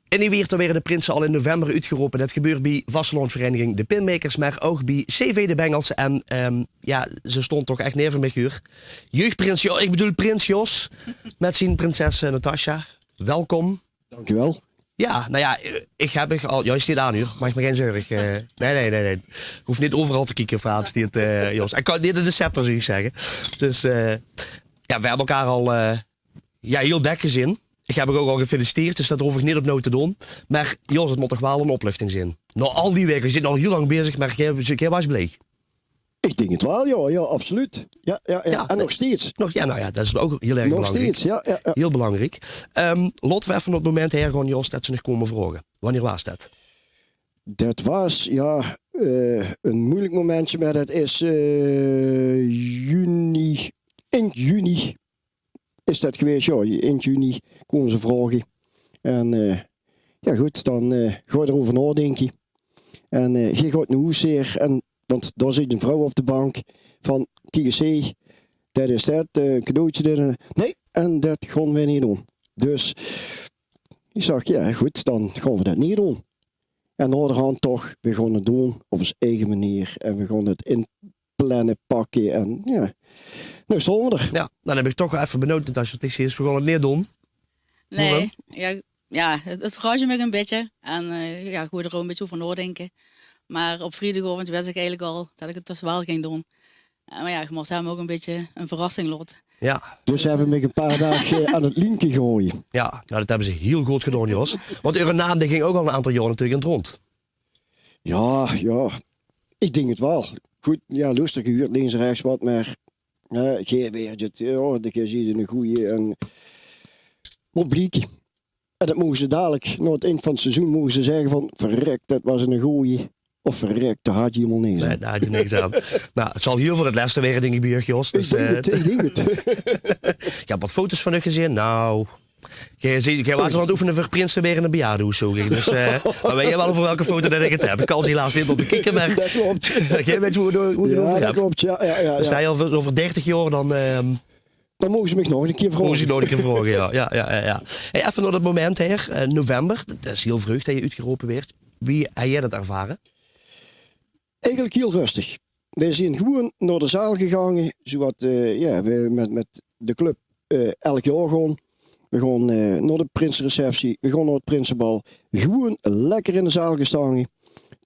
En die werd weer de Prinsen al in november uitgeroepen. Dat gebeurt bij Vastelandvereniging De Pinmakers, maar ook bij CV De Bengels. En ze stond toch echt neer van mijn guur. Jeugdprins Jos, ik bedoel Prins Jos, met zijn prinses Natasja. Welkom. Dankjewel. Ja, nou ja, ik heb al... Ja, je staat aan, hoor. Maak me geen zorg. Nee. Ik hoef niet overal te kijken, Frans. Jos. Ik kan niet in de scepter, zou ik zeggen. Dus we hebben elkaar al heel dik gezien. Ik heb ook al gefeliciteerd, dus dat hoef ik niet opnieuw te doen. Maar Jos, het moet toch wel een opluchting zijn. Nou, al die weken, we zitten al heel lang bezig, maar ik was blij. Ik denk het wel, ja, absoluut. Ja, en nog steeds. Dat is ook heel erg nog belangrijk. Steeds, ja. Heel belangrijk. Laten we even op het moment gewoon, Jos, dat ze nog komen vragen. Wanneer was dat? Dat was, een moeilijk momentje, maar dat is juni. In juni is dat geweest, ja. In juni komen ze vragen. En goed, dan ga je erover nadenken. En je gaat naar huis hier, want daar zit een vrouw op de bank van, kijk eens, dat is dat, cadeautje dit. Nee, en dat gaan we niet doen. Dus ik zeg, ja goed, dan gaan we dat niet doen. En naderhand toch, we gaan het doen op onze eigen manier. En we gaan het inplannen, pakken en ja, nou staan we er. Ja, dan heb ik toch even benoemd dat het is, we gaan het niet doen. Nee, het verrast je me een beetje. En ik moet er ook een beetje over nadenken. Maar op vrijdagavond wist ik eigenlijk al dat ik het dus wel ging doen. Maar ik moest hem ook een beetje een verrassing laten. Ja. Dus hebben we een paar dagen aan het linker gooien. Ja, nou dat hebben ze heel goed gedaan, Jos. Want uw naam ging ook al een aantal jaar natuurlijk in het rond. Ja, ik denk het wel. Goed, ja, lustig gehuurd, links en rechts wat, maar geen weertje. Ja, je ziet een goeie en wat bliek. En dat mogen ze dadelijk, na het eind van het seizoen, mogen ze zeggen van, verrek, dat was een goeie. Of verrek, daar had je helemaal niks aan. Nee, daar had je niks aan. Nou, het zal heel veel het laatste weer, denk ik, bij Jos. Dus, ik denk het. Ik heb wat foto's van u gezien. Nou, jij was al aan het oefenen voor Prinsen weer in een bejaardenhoes. Dus dan weet je wel over welke foto dat ik het heb. Ik kan ze helaas niet op de kijken, maar... Dat klopt. Jij weet hoe je het over hebt. Dat klopt, ja. Dan sta je al over 30 jaar, dan... Dan mogen ze me nog een keer vragen. Mogen ze nog een keer vragen, ja. Hey, even naar dat moment, heer. November, dat is heel vroeg dat je uitgeroepen werd. Wie heb jij dat ervaren? Eigenlijk heel rustig. We zijn gewoon naar de zaal gegaan. Zowat, we met de club elk jaar gaan. We gaan naar de prinsreceptie. We gaan naar het prinsenbal. Gewoon lekker in de zaal gestaan.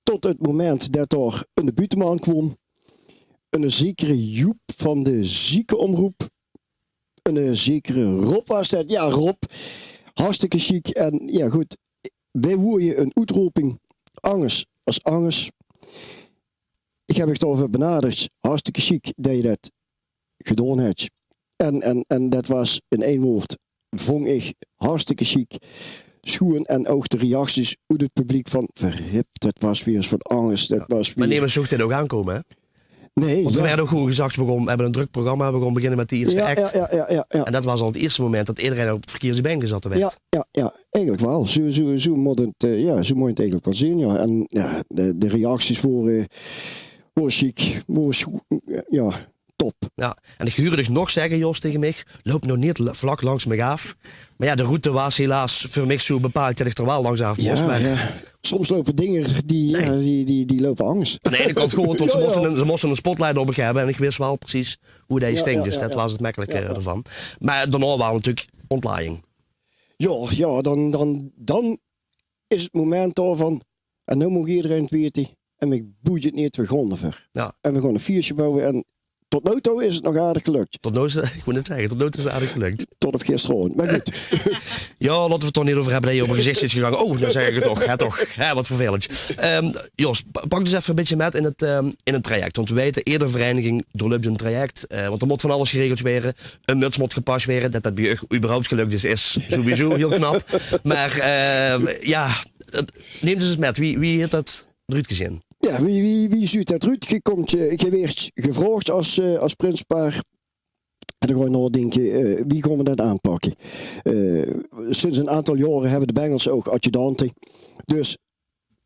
Tot het moment dat er een buitenman kwam. Een zekere Joep van de ziekenomroep. Een zekere Rob was dat. Ja, Rob. Hartstikke chic. En ja, goed. Wij woorden een uitroeping. Angers als Angers. Ik heb het over benaderd. Hartstikke chic dat je dat gedaan hebt. En dat was in één woord. Vond ik hartstikke chic. Schoen en ook de reacties uit het publiek van verhip. Dat was weer eens wat angst. Dat was weer... Maar niemand zocht dit ook aankomen, hè? Nee. Want we werden ook gewoon gezegd, we hebben een druk programma, we gaan beginnen met de eerste act. Ja. En dat was al het eerste moment dat iedereen op het verkeerde been gezet werd. Ja, eigenlijk wel. Zo moet het eigenlijk wel zien. Ja. En ja, de reacties waren chic, top. Ja, en ik huurde nog zeggen, Jos, tegen mij, loop nou niet vlak langs me af. Maar ja, de route was helaas voor mij zo bepaald dat ik er wel langs af moest. Ja. Soms lopen dingen die lopen angst. Aan de ene kant gewoon, tot ze moesten een spotlight op hebben en ik wist wel precies hoe dat stinkt. Dus dat was het makkelijke ervan. Maar daarna was natuurlijk ontlaaiing. Ja, dan is het moment van, en nu mag iedereen het weten, en ik boeit het niet, we gaan ervoor. Ja. En we gaan een viertje bouwen en tot nu toe is het nog aardig gelukt. Tot nu, ik moet het zeggen, tot nu toe is het aardig gelukt. Tot of gisteren, maar goed. Ja, laten we het toch niet over hebben dat je op een gezicht is gegaan. Oh, dan zeg ik het toch. Wat vervelend. Jos, pak dus even een beetje met in het traject. Want we weten, eerder vereniging doorloopt een traject. Want er moet van alles geregeld worden. Een muts moet gepast worden. Dat bij u überhaupt gelukt is sowieso heel knap. Maar neem dus eens met. Wie heeft dat eruit gezien? Ja, wie ziet dat eruit? Je werd gevraagd als prinspaar. En dan ga je nou denken, wie gaan we dat aanpakken? Sinds een aantal jaren hebben de Bengels ook adjudanten. Dus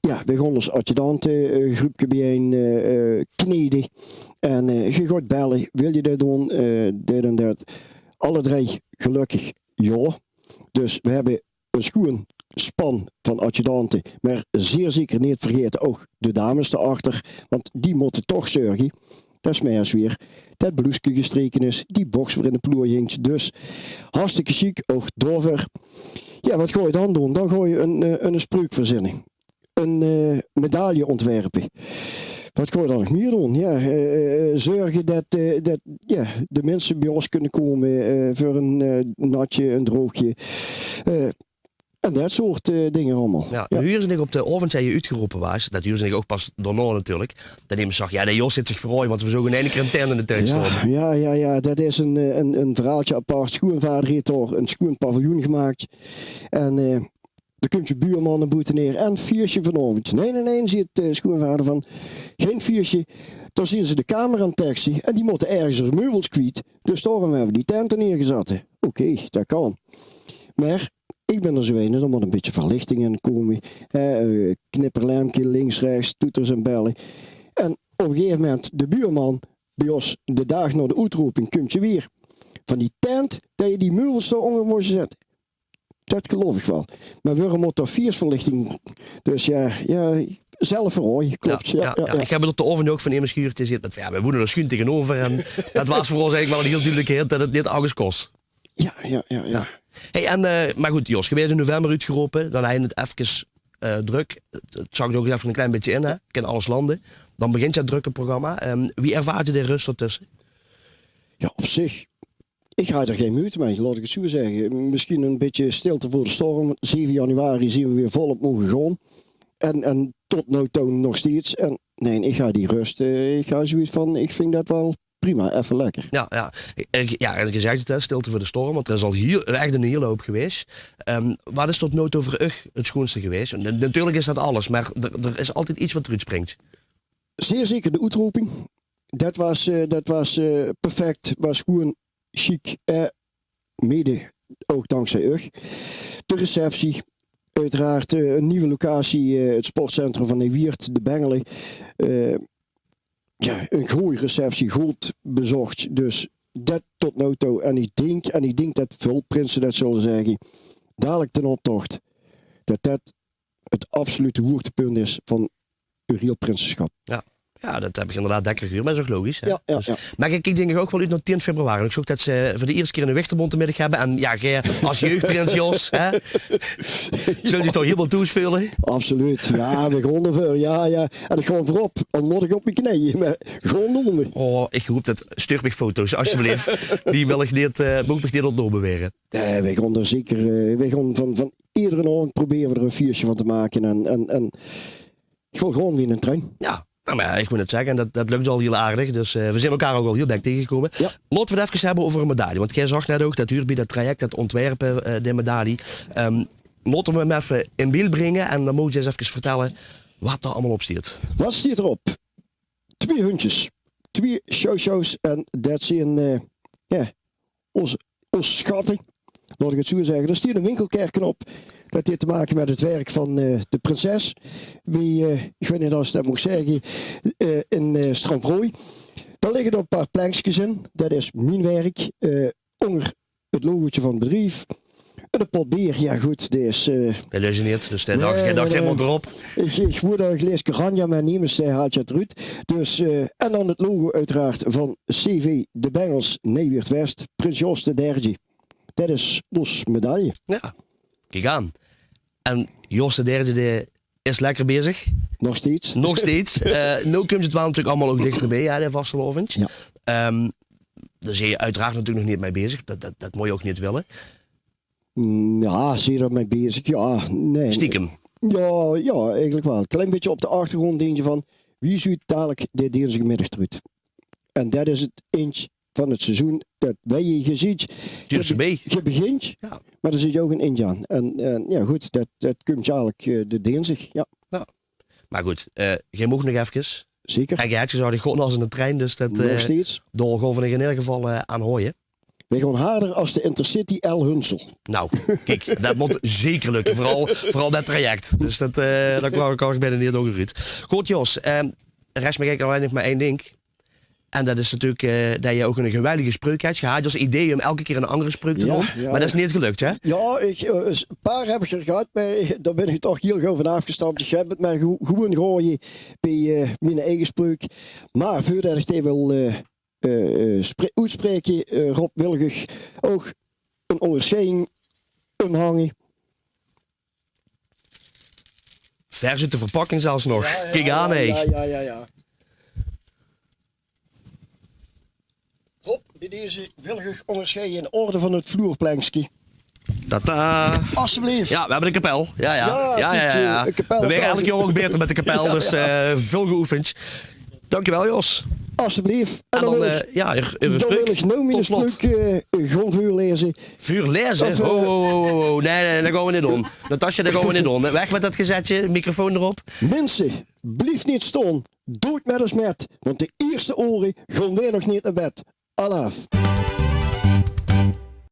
ja, we gaan als adjudantengroepje bijeen kneden. En je gaat bellen, wil je dat doen? Dit en dat. Alle drie gelukkig ja. Dus we hebben een schoen span van adjudanten. Maar zeer zeker niet vergeten ook de dames erachter. Want die moeten toch zorgen. Dat is mij als weer. Dat bloesje gestreken is. Die box weer in de ploer hinkt. Dus hartstikke chic. Ook dover. Ja, wat ga je dan doen? Dan ga je een spreuk verzinnen. Een medaille ontwerpen. Wat kan je dan nog meer doen? Ja, zorgen dat de mensen bij ons kunnen komen voor een natje, een droogje. En dat soort dingen allemaal. Ja, ja. Huur zijn op de oven zijn je uitgeroepen was. Dat huur zijn ook pas daarna natuurlijk. Dan neem je zag, ja, de Jos zit zich verrooien, want we zogen in één keer een tent in de tuin staan. Ja, dat is een verhaaltje apart. Schoenvader heeft daar een schoenpaviljoen gemaakt. En dan komt je buurman een boete neer en viertje vanavond. Nee, zit schoenvader van, geen viertje. Dan zien ze de kamer aan taxi en die moeten ergens er meubels kwijt. Dus daarom hebben we die tenten neergezet. Oké, dat kan. Maar ik ben er zo een, er moet een beetje verlichting in komen. Knipperlampje links, rechts, toeters en bellen. En op een gegeven moment, de buurman bij ons, de dag na de uitroeping, komt je weer. Van die tent, dat je die meubels eronder moet zetten. Dat geloof ik wel. Maar waarom moet er viersverlichting? Dus ja, zelf verrooien, klopt. Ja. Ik heb het op de oven ook van een schuurtje zitten. Ja, we wonen er schuin tegenover. En dat was voor ons eigenlijk wel een heel duidelijkheid dat het niet alles kost. Ja. Hey, maar goed, Jos, je bent in november uitgeroepen. Dan heb je het even druk. Het zag er ook even een klein beetje in, hè? Ik ken alles landen. Dan begint je het drukke programma. Wie ervaart je de rust ertussen? Ja, op zich. Ik ga er geen moeite mee, laat ik het zo zeggen. Misschien een beetje stilte voor de storm. 7 januari zien we weer volop mogen gaan. En tot nu toe nog steeds. En nee, ik ga die rust. Ik ga zoiets van, ik vind dat wel prima, even lekker. Ja, en je zegt het, stilte voor de storm, want er is al echt een hele hoop geweest. Wat is tot nu toe voor u het schoonste geweest? En natuurlijk is dat alles, maar er is altijd iets wat eruit springt. Zeer zeker de uitroeping. Dat was perfect, was gewoon chic. Mede ook dankzij u. De receptie. Uiteraard een nieuwe locatie, het sportcentrum van Nieuwiert, de Bengelen. Een goede receptie, goed bezocht. Dus dat tot nu toe. En ik denk dat veel prinsen dat zullen zeggen. Dadelijk de optocht. Dat het absolute hoogtepunt is van uw heel prinsenschap. Ja, dat heb ik inderdaad lekker gehuurd, maar dat is ook logisch. Hè? Ja. Maar ik denk ook wel uit naar 10 februari. Ik zag dat ze voor de eerste keer een Wichterbond hebben. En ja, jij als jeugdprins Jos, hè, zul je toch helemaal toespelen? Absoluut. Ja, we gaan ervoor. Ja. En ik ga voorop. Dan moet ik op mijn knieën. Maar gewoon doen we. Oh, ik roep dat. Stuur me foto's, alsjeblieft. Die wil ik niet, moet ik niet ontnomen. We gaan er zeker. We gaan van iedere avond proberen we er een viertje van te maken. En ik wil gewoon weer een trein. Ja. Nou, maar ik moet het zeggen, dat lukt al heel aardig. Dus we zijn elkaar ook al heel dik tegengekomen. Ja. Laten we het even hebben over een medaille. Want jij zag net ook dat huurt bij dat traject, dat ontwerpen, de medaille. Laten we hem even in beeld brengen. En dan moet je eens even vertellen wat er allemaal op staat. Wat staat erop? 2 hondjes. 2 shows. En dat zijn onze schatten. Laat ik het zo zeggen. Er staat een winkelkerken op. Dat heeft te maken met het werk van de prinses. Ik weet niet of ik dat moet zeggen, in Strandrooi. Daar liggen er een paar plankjes in. Dat is mijn werk. Onder het logootje van het bedrijf. En een pot bier, ja goed, dat is... Dat is niet, dus jij dacht helemaal erop. Ik moet daar gelezen Garanja, maar niemand haalt je het eruit. Dus, en dan het logo uiteraard van CV De Bengels, Nieuwiert West, Prins Jos de Derde. Dat is ons medaille. Ja, kijk aan. En Jos de Derde is lekker bezig. Nog steeds. Nu komt het wel natuurlijk allemaal ook dichterbij, hè, de vastelovend. Ja. Daar zie je uiteraard natuurlijk nog niet mee bezig. Dat moet je ook niet willen. Ja, zie je er mee bezig? Ja, nee. Stiekem. Ja, eigenlijk wel. Een klein beetje op de achtergrond denk je van, wie ziet dadelijk de dinsdagmiddag eruit? En dat is het eentje van het seizoen dat wij je ziet. Je begint, ja. Maar er zit je ook een eentje aan. En ja goed, dat komt dadelijk de dinsdag. Ja. Maar goed, jij mag nog even. Zeker. En je had gezegd, gewoon als in de trein, dus dat... Nog steeds. Door gewoon in ieder geval aan hooien. Wij gaan harder als de Intercity L Hunsel. Nou, kijk, dat moet zeker lukken. Vooral dat traject. Dus dat kan ik bijna niet ook uit. Goed, Jos. Rest me kijken alleen nog maar één ding. En dat is natuurlijk dat je ook een geweldige spreuk hebt. Je had als idee om elke keer een andere spreuk te doen. Maar dat is niet gelukt, hè? Ja, een paar heb ik er gehad. Maar daar ben ik toch heel gauw van afgestapt. Ik heb het maar gewoon gooien bij mijn eigen spreuk. Maar voordat ik het wil uitspreken, Rob, wil ik ook een onderscheiding omhangen. Vers uit de verpakking zelfs nog. Kijk aan, hé. Ja. Rob, bij deze wil ik onderscheiden in de orde van het vloerplankje. Dat, Alsjeblieft. Ja, we hebben de kapel. Ja. Een kapel We op werden elke tafel. keer ook beter met de kapel, dus veel geoefend. Dankjewel, Jos. Alsjeblieft. En dan, dan er een wil spreuk. ik nou mijn Tot slot. spreuk gewoon voorlezen. Vuur lezen? Of, Nee, dat gaan we niet doen. Natasja, dat gaan we niet doen. Weg met dat gezetje, microfoon erop. Mensen, blief niet staan. Doe het met ons met. Want de eerste oren gaan weer nog niet naar bed. Alaaf.